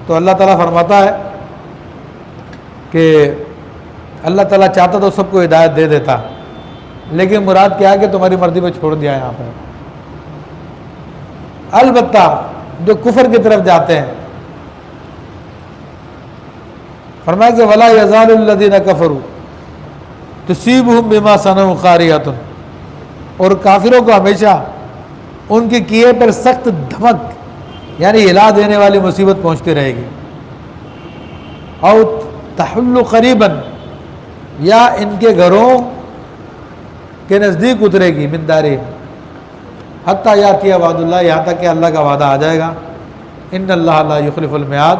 تو اللہ تعالیٰ فرماتا ہے کہ اللہ تعالیٰ چاہتا تو سب کو ہدایت دے دیتا، لیکن مراد کیا ہے کہ تمہاری مرضی پہ چھوڑ دیا یہاں پر۔ البتہ جو کفر کی طرف جاتے ہیں، فرمایا کہ وَلَا يَزَالُ الَّذِينَ كَفَرُوا تُصِيبُهُم بِمَا صَنَعُوا قَارِعَةٌ، اور کافروں کو ہمیشہ ان کے کیے پر سخت دھمک یعنی ہلا دینے والی مصیبت پہنچتی رہے گی، او تحل قریبا، یا ان کے گھروں کے نزدیک اترے گی، من دارہم حتی یاتی وعد اللہ، یہاں تک کہ اللہ کا وعدہ آ جائے گا، ان اللہ لا یخلف المیعاد،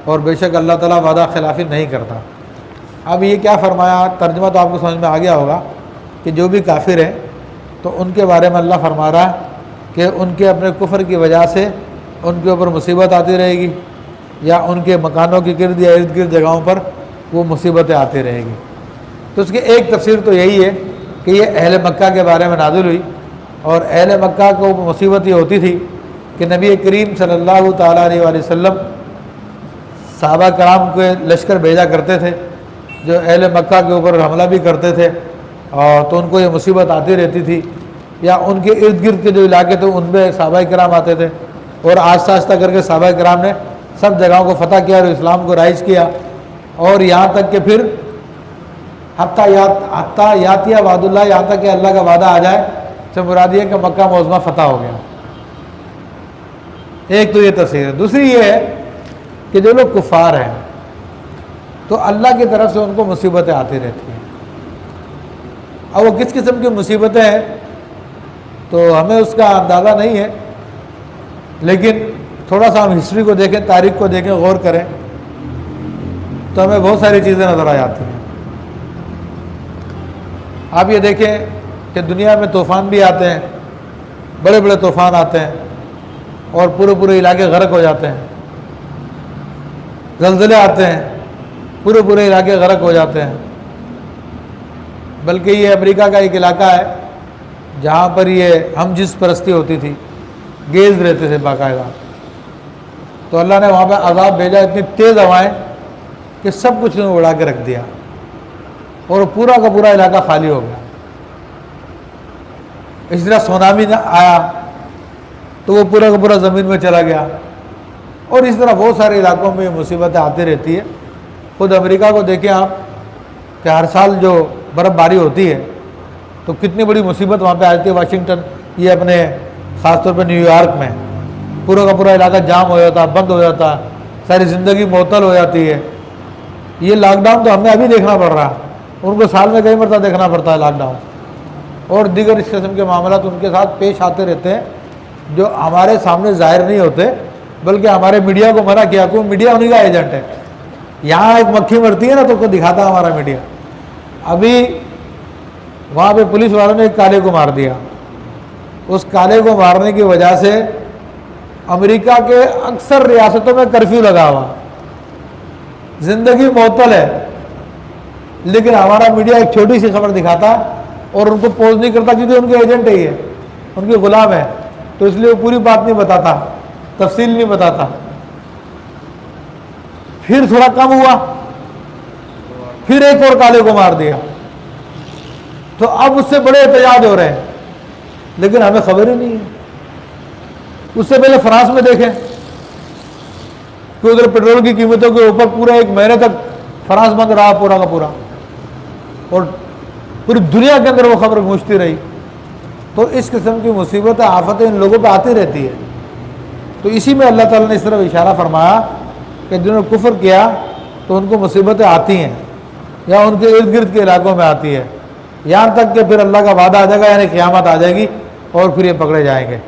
اور بے شک اللہ تعالیٰ وعدہ خلافی نہیں کرتا۔ اب یہ کیا فرمایا، ترجمہ تو آپ کو سمجھ میں آ گیا ہوگا کہ جو بھی کافر ہیں تو ان کے بارے میں اللہ فرما رہا ہے کہ ان کے اپنے کفر کی وجہ سے ان کے اوپر مصیبت آتی رہے گی، یا ان کے مکانوں کے گرد یا ارد گرد جگہوں پر وہ مصیبتیں آتی رہے گی۔ تو اس کی ایک تفسیر تو یہی ہے کہ یہ اہل مکہ کے بارے میں نازل ہوئی، اور اہل مکہ کو مصیبت یہ ہوتی تھی کہ نبی کریم صلی اللہ تعالیٰ علیہ وآلہ وسلم صحابہ کرام کو لشکر بھیجا کرتے تھے جو اہل مکہ کے اوپر حملہ بھی کرتے تھے، اور تو ان کو یہ مصیبت آتی رہتی تھی، یا ان کے ارد گرد کے جو علاقے تھے ان میں صحابہ کرام آتے تھے، اور آہستہ آہستہ کر کے صحابہ کرام نے سب جگہوں کو فتح کیا اور اسلام کو رائج کیا، اور یہاں تک کہ پھر حتیٰ یاتیہ وعد اللہ، یہاں تک کہ اللہ کا وعدہ آ جائے، سے مراد یہ کہ مکہ معظمہ فتح ہو گیا۔ ایک تو یہ تفسیر ہے۔ دوسری یہ ہے کہ جو لوگ کفار ہیں تو اللہ کی طرف سے ان کو مصیبتیں آتی رہتی ہیں، اب وہ کس قسم کی مصیبتیں ہیں تو ہمیں اس کا اندازہ نہیں ہے، لیکن تھوڑا سا ہم ہسٹری کو دیکھیں، تاریخ کو دیکھیں، غور کریں تو ہمیں بہت ساری چیزیں نظر آ جاتی ہیں۔ آپ یہ دیکھیں کہ دنیا میں طوفان بھی آتے ہیں، بڑے بڑے طوفان آتے ہیں اور پورے پورے علاقے غرق ہو جاتے ہیں، زلزلے آتے ہیں، پورے پورے علاقے غرق ہو جاتے ہیں۔ بلکہ یہ امریکہ کا ایک علاقہ ہے جہاں پر یہ ہم جنس پرستی ہوتی تھی، گیز رہتے تھے باقاعدہ، تو اللہ نے وہاں پہ عذاب بھیجا، اتنی تیز ہوائیں کہ سب کچھ انہوں نے اڑا کے رکھ دیا، اور پورا کا پورا علاقہ خالی ہو گیا۔ اس طرح سونامی آیا تو وہ پورا کا پورا زمین میں چلا گیا، اور اس طرح بہت سارے علاقوں میں یہ مصیبتیں آتی رہتی ہے۔ خود امریکہ کو دیکھیں آپ کہ ہر سال جو برف باری ہوتی ہے تو کتنی بڑی مصیبت وہاں پہ آتی ہے۔ واشنگٹن، یہ اپنے خاص طور پہ نیو یارک میں پورا کا پورا علاقہ جام ہو جاتا، بند ہو جاتا، ساری زندگی معطل ہو جاتی ہے۔ یہ لاک ڈاؤن تو ہمیں ابھی دیکھنا پڑ رہا ہے، ان کو سال میں کئی مرتبہ دیکھنا پڑتا ہے لاک ڈاؤن، اور دیگر اس قسم کے معاملات ان کے ساتھ پیش آتے رہتے ہیں جو ہمارے سامنے ظاہر نہیں ہوتے، بلکہ ہمارے میڈیا کو منع کیا، کیوں؟ میڈیا انہیں کا ایجنٹ ہے۔ یہاں ایک مکھی مرتی ہے نا تو کو دکھاتا ہے ہمارا میڈیا۔ ابھی وہاں پہ پولیس والوں نے ایک کالے کو مار دیا، اس کالے کو مارنے کی وجہ سے امریکہ کے اکثر ریاستوں میں کرفیو لگا ہوا، زندگی معطل ہے، لیکن ہمارا میڈیا ایک چھوٹی سی خبر دکھاتا اور ان کو پوز نہیں کرتا، کیونکہ ان کے ایجنٹ ہے، یہ ان کے غلام ہے، تو اس لیے وہ پوری بات نہیں بتاتا، تفصیل نہیں بتاتا۔ پھر تھوڑا کم ہوا، پھر ایک اور کالے کو مار دیا، تو اب اس سے بڑے احتجاج ہو رہے ہیں، لیکن ہمیں خبر ہی نہیں ہے۔ اس سے پہلے فرانس میں دیکھیں کہ ادھر پیٹرول کی قیمتوں کے اوپر پورا ایک مہینے تک فرانس بند رہا پورا کا پورا، اور پوری دنیا کے اندر وہ خبر گونجتی رہی۔ تو اس قسم کی مصیبتیں، آفتیں ان لوگوں پہ آتی رہتی ہے۔ تو اسی میں اللہ تعالیٰ نے اس طرح اشارہ فرمایا کہ جنہوں نے کفر کیا تو ان کو مصیبتیں آتی ہیں، یا ان کے ارد گرد کے علاقوں میں آتی ہے، یہاں تک کہ پھر اللہ کا وعدہ آ جائے گا، یعنی قیامت آ جائے گی اور پھر یہ پکڑے جائیں گے۔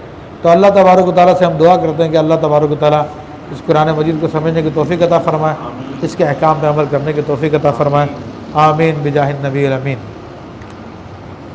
تو اللہ تبارک و تعالیٰ سے ہم دعا کرتے ہیں کہ اللہ تبارک و تعالیٰ اس قرآن مجید کو سمجھنے کی توفیق عطا فرمائے، اس کے احکام پہ عمل کرنے کی توفیق عطا فرمائے۔ آمین بجاہ النبی الامین۔